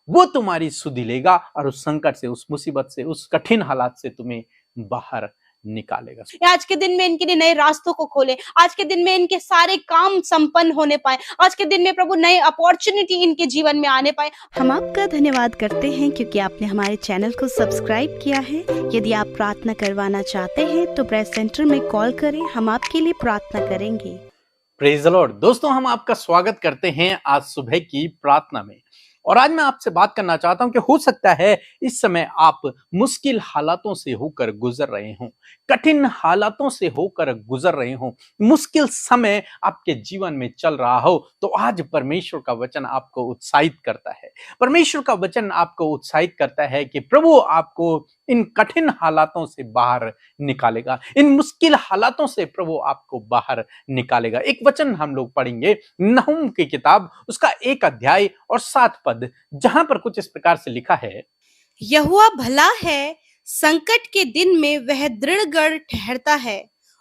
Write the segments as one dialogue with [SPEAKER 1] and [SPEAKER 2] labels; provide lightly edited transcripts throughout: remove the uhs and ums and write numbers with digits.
[SPEAKER 1] वो तुम्हारी सुधि लेगा और उस संकट से, उस मुसीबत से, उस कठिन हालात से तुम्हें बाहर निकालेगा।
[SPEAKER 2] आज के दिन में इनके लिए नए रास्तों को खोले, आज के दिन में इनके सारे काम संपन्न होने पाए, आज के दिन में प्रभु नए अपॉर्चुनिटी इनके जीवन में आने पाए।
[SPEAKER 3] हम आपका धन्यवाद करते हैं क्योंकि आपने हमारे चैनल को सब्सक्राइब किया है। यदि आप प्रार्थना करवाना चाहते हैं तो प्रेस सेंटर में कॉल करें, हम आपके लिए प्रार्थना करेंगे।
[SPEAKER 1] Praise the Lord. दोस्तों, हम आपका स्वागत करते हैं आज सुबह की प्रार्थना में। और आज मैं आपसे बात करना चाहता हूं कि हो सकता है इस समय आप मुश्किल हालातों से होकर गुजर रहे हो, कठिन हालातों से होकर गुजर रहे हो, मुश्किल समय आपके जीवन में चल रहा हो, तो आज परमेश्वर का वचन आपको उत्साहित करता है। परमेश्वर का वचन आपको उत्साहित करता है कि प्रभु आपको इन कठिन हालातों से बाहर निकालेगा, इन मुश्किल हालातों से प्रभु आपको बाहर निकालेगा। एक वचन हम लोग पढ़ेंगे नहूम की किताब, उसका 1 अध्याय और 7 पद, जहां पर कुछ इस प्रकार से लिखा है,
[SPEAKER 2] यहोवा भला है, संकट के दिन में वह दृढ़ गढ़ ठहरता है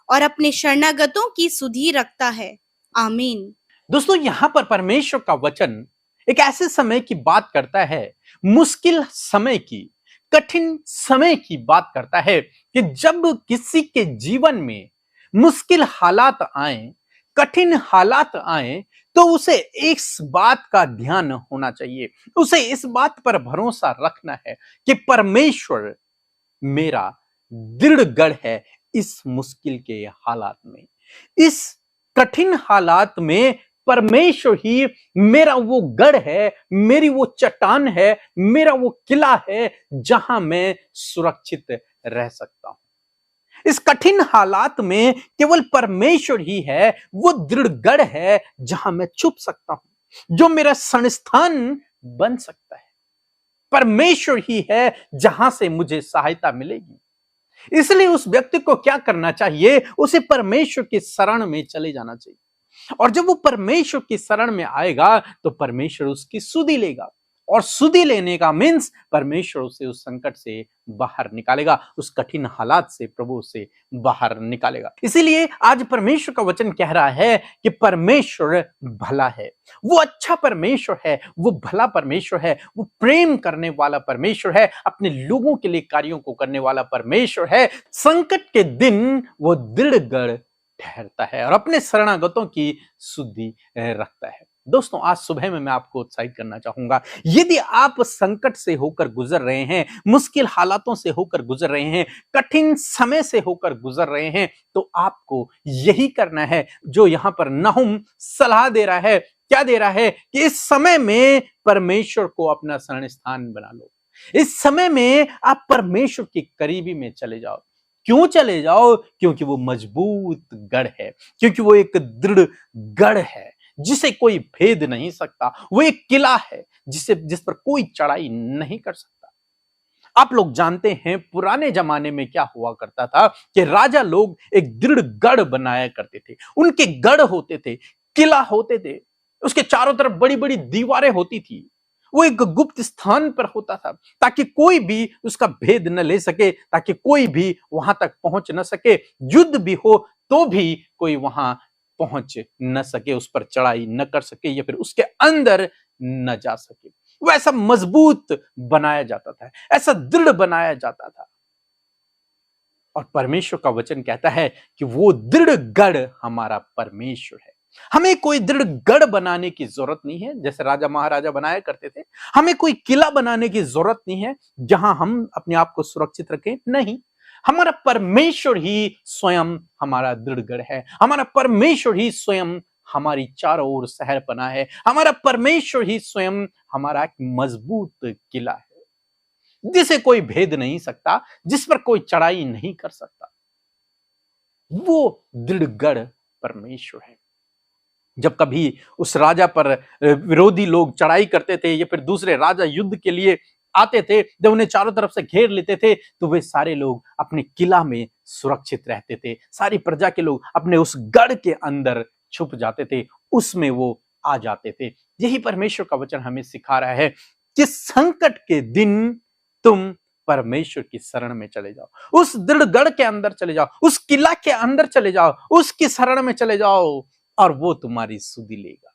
[SPEAKER 2] और अपने शरणागतों की सुधि रखता है। आमीन।
[SPEAKER 1] दोस्तों, यहां पर परमेश्वर का वचन एक ऐसे समय की बात करता है, मुश्किल समय की, कठिन समय की बात करता है कि जब किसी के जीवन में मुश्किल हालात आए, कठिन हालात आए, तो उसे इस बात का ध्यान होना चाहिए, उसे इस बात पर भरोसा रखना है कि परमेश्वर मेरा दृढ़ गढ़ है इस मुश्किल के हालात में, इस कठिन हालात में परमेश्वर ही मेरा वो गढ़ है, मेरी वो चट्टान है, मेरा वो किला है जहां मैं सुरक्षित रह सकता हूं। इस कठिन हालात में केवल परमेश्वर ही है वो दृढ़ गढ़ है जहां मैं छुप सकता हूं, जो मेरा संस्थान बन सकता है। परमेश्वर ही है जहां से मुझे सहायता मिलेगी। इसलिए उस व्यक्ति को क्या करना चाहिए? उसे परमेश्वर की शरण में चले जाना चाहिए। और जब वो परमेश्वर की शरण में आएगा तो परमेश्वर उसकी सुधि लेगा, और सुधि लेने का मीन्स परमेश्वर उसे उस संकट से बाहर निकालेगा, उस कठिन हालात से प्रभु उसे बाहर निकालेगा। इसीलिए आज परमेश्वर का वचन कह रहा है कि परमेश्वर भला है, वो अच्छा परमेश्वर है, वो भला परमेश्वर है, वो प्रेम करने वाला परमेश्वर है, अपने लोगों के लिए कार्यों को करने वाला परमेश्वर है। संकट के दिन वो दृढ़ गढ़ ठहरता है और अपने शरणागतों की सुधि रखता है। दोस्तों, आज सुबह में मैं आपको उत्साहित करना चाहूंगा, यदि आप संकट से होकर गुजर रहे हैं, मुश्किल हालातों से होकर गुजर रहे हैं, कठिन समय से होकर गुजर रहे हैं, तो आपको यही करना है जो यहां पर नहूम सलाह दे रहा है। क्या दे रहा है? कि इस समय में परमेश्वर को अपना शरण स्थान बना लो, इस समय में आप परमेश्वर की करीबी में चले जाओ। क्यों चले जाओ? क्योंकि वो मजबूत गढ़ है, क्योंकि वो एक दृढ़ गढ़ है जिसे कोई भेद नहीं सकता, वो एक किला है जिस पर कोई चढ़ाई नहीं कर सकता। आप लोग जानते हैं पुराने जमाने में क्या हुआ करता था कि राजा लोग एक दृढ़ गढ़ बनाया करते थे, उनके गढ़ होते थे, किला होते थे, उसके चारों तरफ बड़ी बड़ी दीवारें होती थी, वो एक गुप्त स्थान पर होता था ताकि कोई भी उसका भेद न ले सके, ताकि कोई भी वहां तक पहुंच न सके, युद्ध भी हो तो भी कोई वहां पहुंच न सके, उस पर चढ़ाई न कर सके या फिर उसके अंदर न जा सके। वो ऐसा मजबूत बनाया जाता था, ऐसा दृढ़ बनाया जाता था। और परमेश्वर का वचन कहता है कि वो दृढ़ गढ़ हमारा परमेश्वर है। हमें कोई दृढ़ गढ़ बनाने की जरूरत नहीं है जैसे राजा महाराजा बनाया करते थे, हमें कोई किला बनाने की जरूरत नहीं है जहां हम अपने आप को सुरक्षित रखें। नहीं, हमारा परमेश्वर ही स्वयं हमारा दृढ़ गढ़ है, हमारा परमेश्वर ही स्वयं हमारी चारों ओर शहर पना है, हमारा परमेश्वर ही स्वयं हमारा एक मजबूत किला है जिसे कोई भेद नहीं सकता, जिस पर कोई चढ़ाई नहीं कर सकता। वो दृढ़ गढ़ परमेश्वर है। जब कभी उस राजा पर विरोधी लोग चढ़ाई करते थे या फिर दूसरे राजा युद्ध के लिए आते थे, जब उन्हें चारों तरफ से घेर लेते थे, तो वे सारे लोग अपने किला में सुरक्षित रहते थे, सारी प्रजा के लोग अपने उस गढ़ के अंदर छुप जाते थे, उसमें वो आ जाते थे। यही परमेश्वर का वचन हमें सिखा रहा है कि संकट के दिन तुम परमेश्वर की शरण में चले जाओ, उस दृढ़ गढ़ के अंदर चले जाओ, उस किला के अंदर चले जाओ, उसकी शरण में चले जाओ और वो तुम्हारी सुधि लेगा,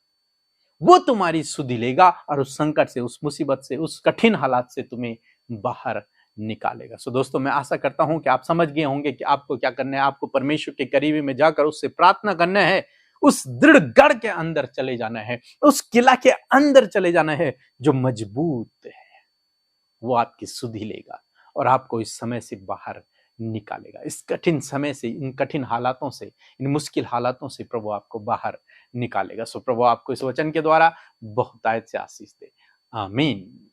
[SPEAKER 1] वो तुम्हारी सुधि लेगा और उस संकट से, उस मुसीबत से, उस कठिन हालात से तुम्हें बाहर निकालेगा। सो दोस्तों, मैं आशा करता हूं कि आप समझ गए होंगे कि आपको क्या करना है। आपको परमेश्वर के करीबी में जाकर उससे प्रार्थना करना है, उस दृढ़ गढ़ के अंदर चले जाना है, उस किला के अंदर चले जाना है जो मजबूत है। वो आपकी सुधि लेगा और आपको इस समय से बाहर निकालेगा। इस कठिन समय से, इन कठिन हालातों से, इन मुश्किल हालातों से प्रभु आपको बाहर निकालेगा। सो प्रभु आपको इस वचन के द्वारा बहुतायत से आशीष दे। आमीन।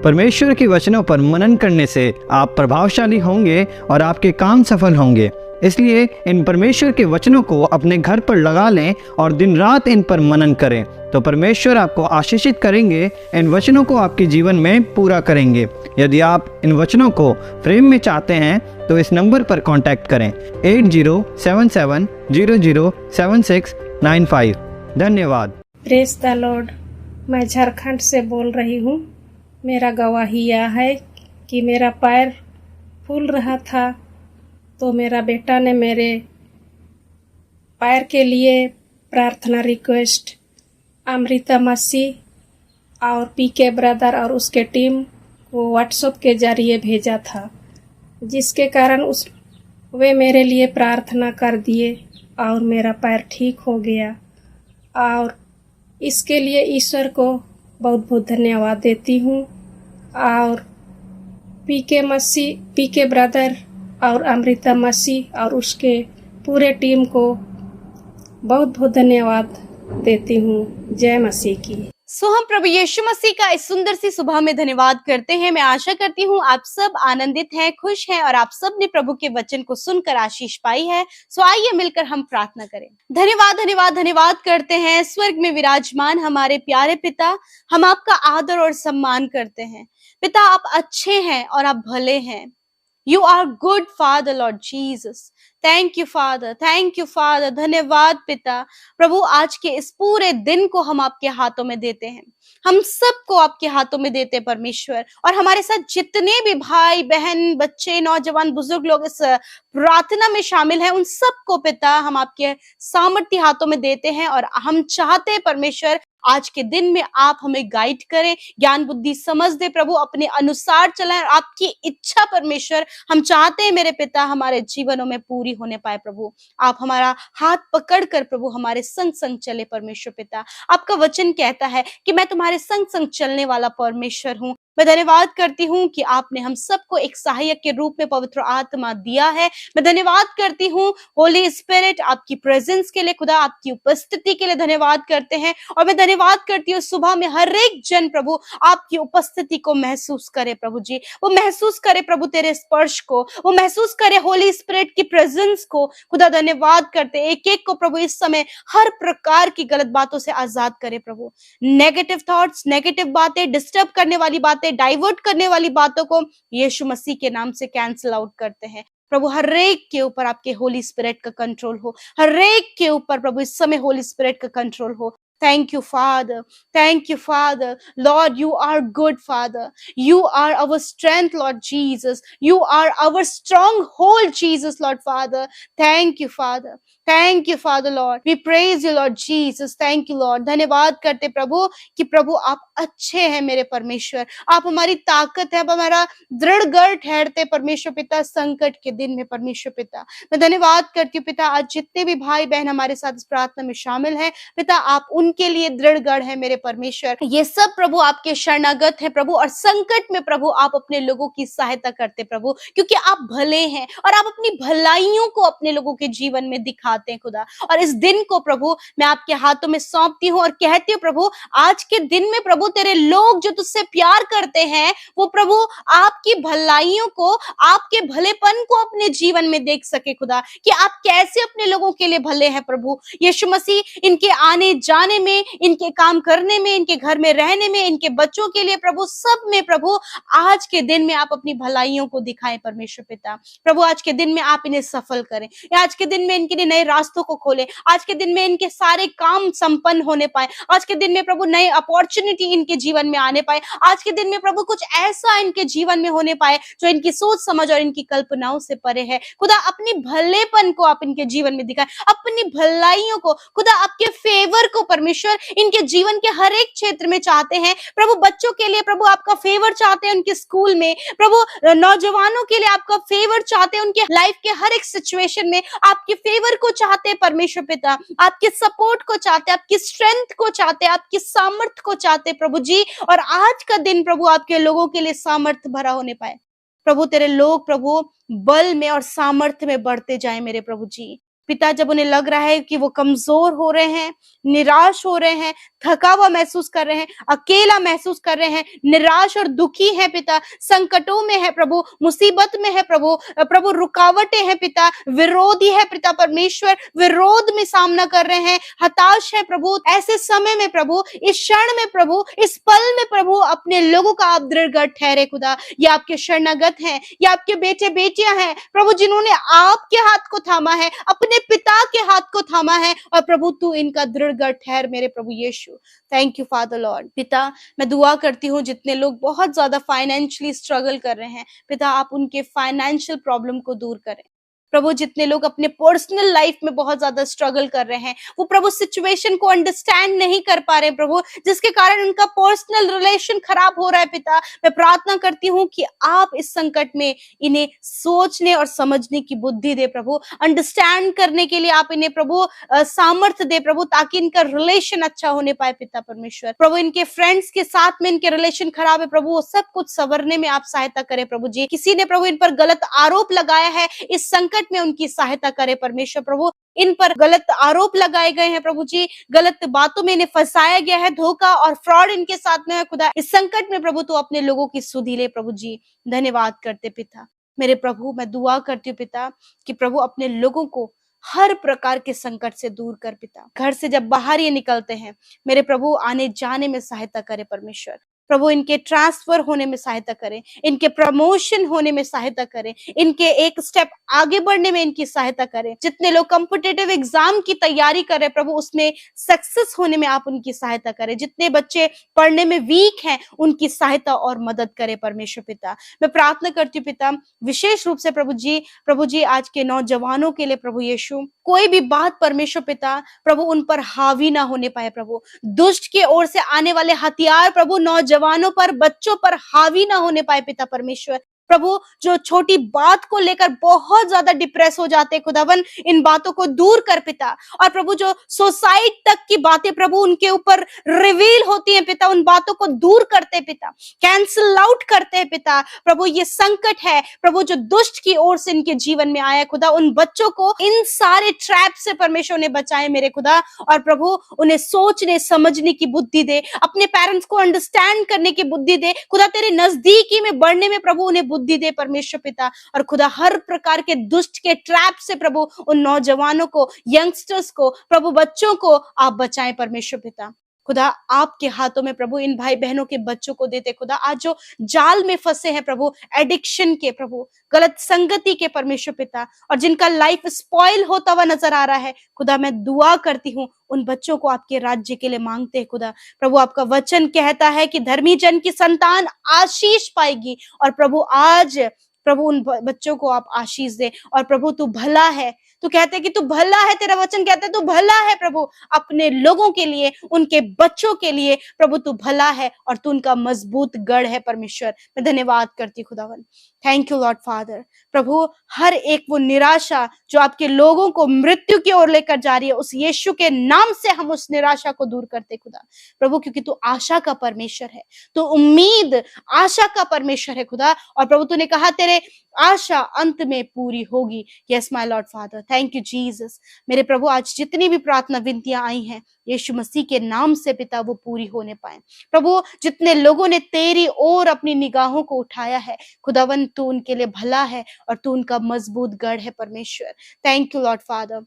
[SPEAKER 4] परमेश्वर के वचनों पर मनन करने से आप प्रभावशाली होंगे और आपके काम सफल होंगे। इसलिए इन परमेश्वर के वचनों को अपने घर पर लगा लें और दिन रात इन पर मनन करें, तो परमेश्वर आपको आशीषित करेंगे, इन वचनों को आपके जीवन में पूरा करेंगे। यदि आप इन वचनों को फ्रेम में चाहते हैं तो इस नंबर पर कांटेक्ट करें 8077007695। धन्यवाद।
[SPEAKER 5] Praise the Lord. मैं झारखंड से बोल रही हूँ। मेरा गवाही यह है कि मेरा पैर फूल रहा था, तो मेरा बेटा ने मेरे पैर के लिए प्रार्थना रिक्वेस्ट अमृता मसीह और पीके ब्रदर और उसके टीम को व्हाट्सएप के जरिए भेजा था, जिसके कारण वे मेरे लिए प्रार्थना कर दिए और मेरा पैर ठीक हो गया। और इसके लिए ईश्वर को बहुत बहुत धन्यवाद देती हूँ। और पीके ब्रदर और अमृता मसीह और उसके पूरे टीम को बहुत बहुत धन्यवाद देती हूँ। जय मसीह की।
[SPEAKER 2] सो हम प्रभु यीशु मसीह का इस सुंदर सी सुबह में धन्यवाद करते हैं। मैं आशा करती हूँ आप सब आनंदित हैं, खुश हैं और आप सब ने प्रभु के वचन को सुनकर आशीष पाई है। सो आइए मिलकर हम प्रार्थना करें। धन्यवाद धन्यवाद धन्यवाद करते हैं स्वर्ग में विराजमान हमारे प्यारे पिता, हम आपका आदर और सम्मान करते हैं। पिता, आप अच्छे हैं और आप भले हैं। You are good, Father, Lord Jesus. Thank you, Father. Thank you, Father. धन्यवाद पिता। प्रभु, आज के इस पूरे दिन को हम आपके हाथों में देते हैं, हम सबको आपके हाथों में देते हैं परमेश्वर। और हमारे साथ जितने भी भाई बहन, बच्चे, नौजवान, बुजुर्ग लोग इस प्रार्थना में शामिल हैं, उन सबको पिता हम आपके सामर्थ्य हाथों में देते हैं। और हम चाहते हैं परमेश्वर, आज के दिन में आप हमें गाइड करें, ज्ञान बुद्धि समझ दे प्रभु, अपने अनुसार चलाएं। आपकी इच्छा परमेश्वर हम चाहते हैं मेरे पिता हमारे जीवनों में पूरी होने पाए। प्रभु, आप हमारा हाथ पकड़ कर प्रभु हमारे संग संग चले परमेश्वर पिता। आपका वचन कहता है कि मैं तुम्हारे संग संग चलने वाला परमेश्वर हूँ। मैं धन्यवाद करती हूँ कि आपने हम सबको एक सहायक के रूप में पवित्र आत्मा दिया है। मैं धन्यवाद करती हूँ होली स्पिरिट, आपकी प्रेजेंस के लिए, खुदा आपकी उपस्थिति के लिए धन्यवाद करते हैं। और मैं धन्यवाद करती हूँ सुबह में हर एक जन प्रभु आपकी उपस्थिति को महसूस करे प्रभु जी, वो महसूस करे प्रभु तेरे स्पर्श को, वो महसूस करे होली स्पिरिट की प्रेजेंस को। खुदा धन्यवाद करते एक एक को प्रभु इस समय हर प्रकार की गलत बातों से आजाद करे प्रभु। नेगेटिव थॉट्स, नेगेटिव बातें, डिस्टर्ब करने वाली बातें, डाइवर्ट करने वाली बातों को यीशु मसीह के नाम से कैंसिल आउट करते हैं प्रभु। हर एक के ऊपर आपके होली स्पिरिट का कंट्रोल हो, हर एक के ऊपर प्रभु इस समय होली स्पिरिट का कंट्रोल हो। Thank you, Father. Thank you, Father. Lord, you are good, Father. You are our strength, Lord Jesus. You are our stronghold, Jesus, Lord Father. Thank you, Father. Thank you, Father, Lord. We praise you, Lord Jesus. Thank you, Lord. धन्यवाद करते प्रभु कि प्रभु आप अच्छे हैं मेरे परमेश्वर, आप हमारी ताकत है, आप हमारा दृढ़ गढ़ ठहरते परमेश्वर पिता संकट के दिन में परमेश्वर पिता। मैं धन्यवाद करती हूँ पिता, आज जितने भी भाई बहन हमारे साथ इस प्रार्थना में शामिल हैं पिता, आप उनके लिए दृढ़ गढ़ है मेरे परमेश्वर। ये सब प्रभु आपके शरणागत है प्रभु, और संकट में प्रभु आप अपने लोगों की सहायता करते प्रभु, क्योंकि आप भले हैं और आप अपनी भलाइयों को अपने लोगों के जीवन में दिखाते हैं खुदा। और इस दिन को प्रभु मैं आपके हाथों में सौंपती हूँ और कहती हूँ प्रभु, आज के दिन में प्रभु तेरे लोग जो तुझसे प्यार करते हैं वो प्रभु आपकी भलाइयों को, आपके भलेपन को अपने जीवन में देख सके खुदा, कि आप कैसे अपने लोगों के लिए भले हैं प्रभु। यीशु मसीह इनके आने जाने में, इनके काम करने में, इनके घर में रहने में, इनके बच्चों के लिए प्रभु सब में प्रभु आज के दिन में आप अपनी भलाइयों को दिखाएं परमेश्वर पिता। प्रभु आज के दिन में आप इन्हें सफल करें, आज के दिन में इनके लिए नए रास्तों को खोले। आज के दिन में इनके सारे काम संपन्न होने पाए। आज के दिन में प्रभु नए अपॉर्चुनिटी इनके जीवन में आने पाए। आज के दिन में प्रभु कुछ ऐसा इनके जीवन में होने पाए जो इनकी सोच समझ और इनकी कल्पनाओं से परे है। खुदा अपनी भलेपन को आप इनके जीवन में दिखाए, अपनी भलाइयों को, खुदा आपके फेवर को परमेश्वर इनके जीवन के हर एक क्षेत्र में चाहते हैं। प्रभु बच्चों के लिए प्रभु आपका फेवर चाहते हैं उनके स्कूल में, प्रभु नौजवानों के लिए आपका फेवर चाहते हैं उनके लाइफ के हर एक सिचुएशन में, आपके फेवर को चाहते हैं परमेश्वर पिता, आपके सपोर्ट को चाहते हैं, आपकी स्ट्रेंथ को चाहते हैं, आपकी सामर्थ को चाहते हैं प्रभु जी। और आज का दिन प्रभु आपके लोगों के लिए सामर्थ भरा होने पाए। प्रभु तेरे लोग प्रभु बल में और सामर्थ्य में बढ़ते जाए मेरे प्रभु जी। पिता, जब उन्हें लग रहा है कि वो कमजोर हो रहे हैं, निराश हो रहे हैं, थका हुआ महसूस कर रहे हैं, अकेला महसूस कर रहे हैं, निराश और दुखी है पिता, संकटों में है प्रभु, मुसीबत में है प्रभु, प्रभु रुकावटें हैं पिता, विरोधी है पिता परमेश्वर, विरोध में सामना कर रहे हैं, हताश है प्रभु, ऐसे समय में प्रभु, इस क्षण में प्रभु, इस पल में प्रभु अपने लोगों का आप दृढ़ ठहरे खुदा। ये आपके शरणागत हैं, ये आपके बेटे बेटियां हैं प्रभु, जिन्होंने आपके हाथ को थामा है, अपने पिता के हाथ को थामा है, और प्रभु तू इनका दृढ़ ठहर मेरे प्रभु यीशु। Thank you father lord. पिता, मैं दुआ करती हूँ जितने लोग बहुत ज्यादा फाइनेंशियली स्ट्रगल कर रहे हैं पिता, आप उनके फाइनेंशियल प्रॉब्लम को दूर करें प्रभु। जितने लोग अपने पर्सनल लाइफ में बहुत ज्यादा स्ट्रगल कर रहे हैं, वो प्रभु सिचुएशन को अंडरस्टैंड नहीं कर पा रहे प्रभु, जिसके कारण उनका पर्सनल रिलेशन खराब हो रहा है पिता, मैं प्रार्थना करती हूँ कि आप इस संकट में इन्हें सोचने और समझने की बुद्धि दे प्रभु, अंडरस्टैंड करने के लिए आप इन्हें प्रभु सामर्थ्य दे प्रभु, ताकि इनका रिलेशन अच्छा होने पाए पिता परमेश्वर। प्रभु, इनके फ्रेंड्स के साथ में इनके रिलेशन खराब है प्रभु, वो सब कुछ संवरने में आप सहायता करें प्रभु जी। किसी ने प्रभु इन पर गलत आरोप लगाया है, इस संकट में उनकी सहायता करे परमेश्वर। प्रभु, इन पर गलत आरोप लगाए गए हैं प्रभु जी, गलत बातों में इन्हें फंसाया गया है, धोखा और फ्रॉड इनके साथ में है खुदा। इस संकट में प्रभु तो अपने लोगों की सुधि ले प्रभु जी। धन्यवाद करते पिता मेरे प्रभु। मैं दुआ करती हूँ पिता कि प्रभु अपने लोगों को हर प्रकार के संकट से दूर कर पिता। घर से जब बाहर ये निकलते हैं मेरे प्रभु, आने जाने में सहायता करे परमेश्वर। प्रभु, इनके ट्रांसफर होने में सहायता करें, इनके प्रमोशन होने में सहायता करें, इनके एक स्टेप आगे बढ़ने में इनकी सहायता करें। जितने लोग कॉम्पिटिटिव एग्जाम की तैयारी कर रहे प्रभु, उसमें सक्सेस होने में आप उनकी सहायता करें। जितने बच्चे पढ़ने में वीक हैं, उनकी सहायता और मदद करें परमेश्वर पिता। मैं प्रार्थना करती हूँ पिता विशेष रूप से प्रभु जी आज के नौजवानों के लिए प्रभु यीशु, कोई भी बात परमेश्वर पिता प्रभु उन पर हावी ना होने पाए प्रभु। दुष्ट के ओर से आने वाले हथियार प्रभु नौजवानों पर, बच्चों पर हावी ना होने पाए पिता परमेश्वर। प्रभु, जो छोटी बात को लेकर बहुत ज्यादा डिप्रेस हो जाते हैं खुदावन, इन बातों को दूर कर पिता। और प्रभु, जो सुसाइड तक की बातें प्रभु उनके ऊपर रिवील होती हैं पिता, उन बातों को दूर करते पिता, कैंसिल आउट करते हैं पिता। प्रभु, ये संकट है प्रभु जो दुष्ट की ओर से इनके जीवन में आया खुदा, उन बच्चों को इन सारे ट्रैप से परमेश्वर ने बचाए मेरे खुदा। और प्रभु, उन्हें सोचने समझने की बुद्धि दे, अपने पेरेंट्स को अंडरस्टैंड करने की बुद्धि दे खुदा, तेरे नजदीकी में बढ़ने में प्रभु उन्हें बुद्धि दे परमेश्वर पिता। और खुदा, हर प्रकार के दुष्ट के ट्रैप से प्रभु उन नौजवानों को, यंगस्टर्स को, प्रभु बच्चों को आप बचाएं परमेश्वर पिता। खुदा, आपके हाथों में प्रभु इन भाई बहनों के बच्चों को देते खुदा, आज जो जाल में फंसे हैं प्रभु, एडिक्शन के प्रभु, गलत संगति के परमेश्वर पिता, और जिनका लाइफ स्पॉइल होता हुआ नजर आ रहा है खुदा, मैं दुआ करती हूँ उन बच्चों को आपके राज्य के लिए मांगते हैं खुदा। प्रभु, आपका वचन कहता है कि धर्मी जन की संतान आशीष पाएगी। और प्रभु, आज प्रभु उन बच्चों को आप आशीष दे। और प्रभु, तू भला है, तू कहते है कि तू भला है, तेरा वचन कहता है तू भला है प्रभु, अपने लोगों के लिए, उनके बच्चों के लिए प्रभु तू भला है, और तू उनका मजबूत गढ़ है परमेश्वर। मैं धन्यवाद करती खुदावन। Thank you lord father. प्रभु, हर एक वो निराशा जो आपके लोगों को मृत्यु की ओर लेकर जा रही है, उस यीशु के नाम से हम उस निराशा को दूर करते खुदा प्रभु, क्योंकि तू आशा का परमेश्वर है, तू उम्मीद आशा का परमेश्वर है खुदा। और प्रभु, तूने कहा तेरे आशा अंत में पूरी होगी। Yes my Lord father, thank you Jesus. मेरे प्रभु, आज जितनी भी प्रार्थना विनतियां आई हैं यीशु मसीह के नाम से पिता, वो पूरी होने पाए प्रभु। जितने लोगों ने तेरी ओर अपनी निगाहों को उठाया है खुदावन, तू उनके लिए भला है और तू उनका मजबूत गढ़ है परमेश्वर। Thank you lord father.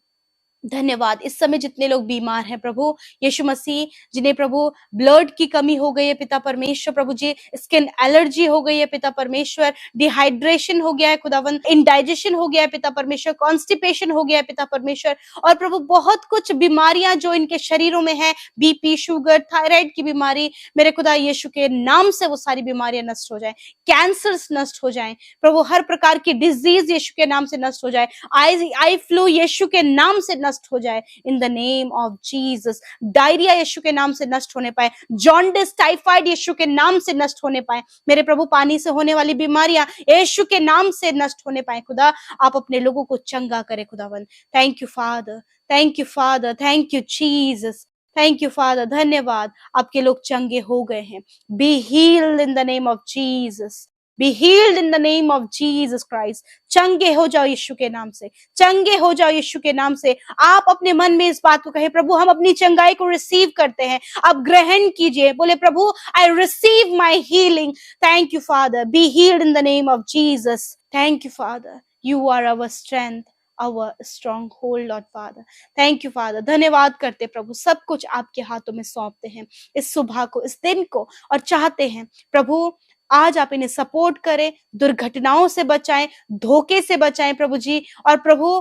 [SPEAKER 2] धन्यवाद। इस समय जितने लोग बीमार हैं प्रभु यीशु मसीह, जिन्हें प्रभु ब्लड की कमी हो गई है पिता परमेश्वर, प्रभु जी स्किन एलर्जी हो गई है पिता परमेश्वर, डिहाइड्रेशन हो गया है खुदावन, इंडाइजेशन हो गया है पिता परमेश्वर, कॉन्स्टिपेशन हो गया है पिता परमेश्वर, और प्रभु बहुत कुछ बीमारियां जो इनके शरीरों में है, बीपी, शुगर, थायराइड की बीमारी, मेरे खुदा यीशु के नाम से वो सारी बीमारियां नष्ट हो जाए, कैंसर्स नष्ट हो जाए प्रभु, हर प्रकार की डिजीज यीशु के नाम से नष्ट हो जाए, आई फ्लू यीशु के नाम से नष्ट हो जाए in the name of Jesus, diarrhoea यीशु के नाम से नष्ट होने पाए, जॉन्डिस, टाइफाइड यीशु के नाम से नष्ट होने पाए, मेरे प्रभु पानी से होने वाली बीमारियां यीशु के नाम से नष्ट होने पाए, खुदा आप अपने लोगों को चंगा करे खुदावन। Thank you father, thank you father, thank you Jesus, thank you father, धन्यवाद, आपके लोग चंगे हो गए हैं। Be healed in the name of Jesus, be healed in the name of Jesus Christ. चंगे हो जाओ यीशु के नाम से, चंगे हो जाओ यीशु के नाम से। आप अपने मन में इस बात को कहे, प्रभु हम अपनी चंगाई को रिसीव करते हैं, आप ग्रहण कीजिए, बोले प्रभु I receive my healing. Thank you father, be healed in the name of Jesus. Thank you father, you are our strength, our stronghold Lord Father। Thank you father, धन्यवाद करते प्रभु, सब कुछ आपके हाथों में सौंपते हैं इस सुबह को, इस दिन को, और चाहते हैं प्रभु आज आप इन्हें सपोर्ट करें, दुर्घटनाओं से बचाएं, धोखे से बचाएं प्रभु जी, और प्रभु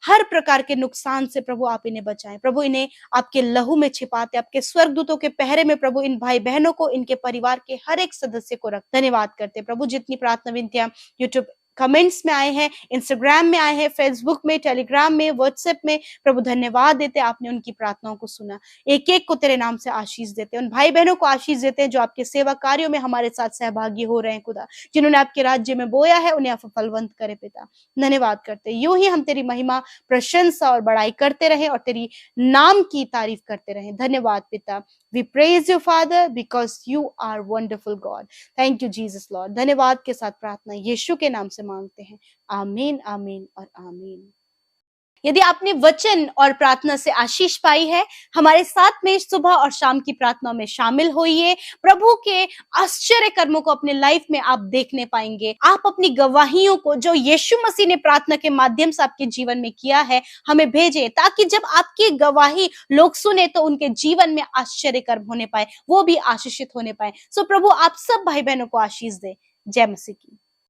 [SPEAKER 2] हर प्रकार के नुकसान से प्रभु आप इन्हें बचाएं प्रभु, इन्हें आपके लहू में छिपाते, आपके स्वर्गदूतों के पहरे में प्रभु इन भाई बहनों को, इनके परिवार के हर एक सदस्य को रख। धन्यवाद करते प्रभु, जितनी प्रार्थना विनतियां यूट्यूब कमेंट्स में आए हैं, इंस्टाग्राम में आए हैं, फेसबुक में, टेलीग्राम में, व्हाट्सएप में, प्रभु धन्यवाद देते, आपने उनकी प्रार्थनाओं को सुना, एक एक को तेरे नाम से आशीष देते, उन भाई बहनों को आशीष देते हैं जो आपके सेवा कार्यों में हमारे साथ सहभागी हो रहे हैं खुदा, जिन्होंने आपके राज्य में बोया है उन्हें आप फलवंत करे पिता। धन्यवाद करते, यूं ही हम तेरी महिमा, प्रशंसा और बड़ाई करते रहे और तेरी नाम की तारीफ करते रहे। धन्यवाद पिता, we praise you father because you are wonderful God. Thank you Jesus Lord. धन्यवाद के साथ प्रार्थना यीशु के नाम से मांगते हैं, आमीन, आमीन और आमीन। यदि आपने वचन और प्रार्थना से आशीष पाई है, हमारे साथ में सुबह और शाम की प्रार्थना में शामिल होइए, प्रभु के आश्चर्य कर्मों को अपने लाइफ में आप देखने पाएंगे। आप अपनी गवाहियों को जो यीशु मसीह ने प्रार्थना के माध्यम से आपके जीवन में किया है हमें भेजें, ताकि जब आपकी गवाही लोग सुने तो उनके जीवन में आश्चर्य कर्म होने पाए, वो भी आशीषित होने पाए। सो प्रभु आप सब भाई बहनों को आशीष दे। जय मसीह की।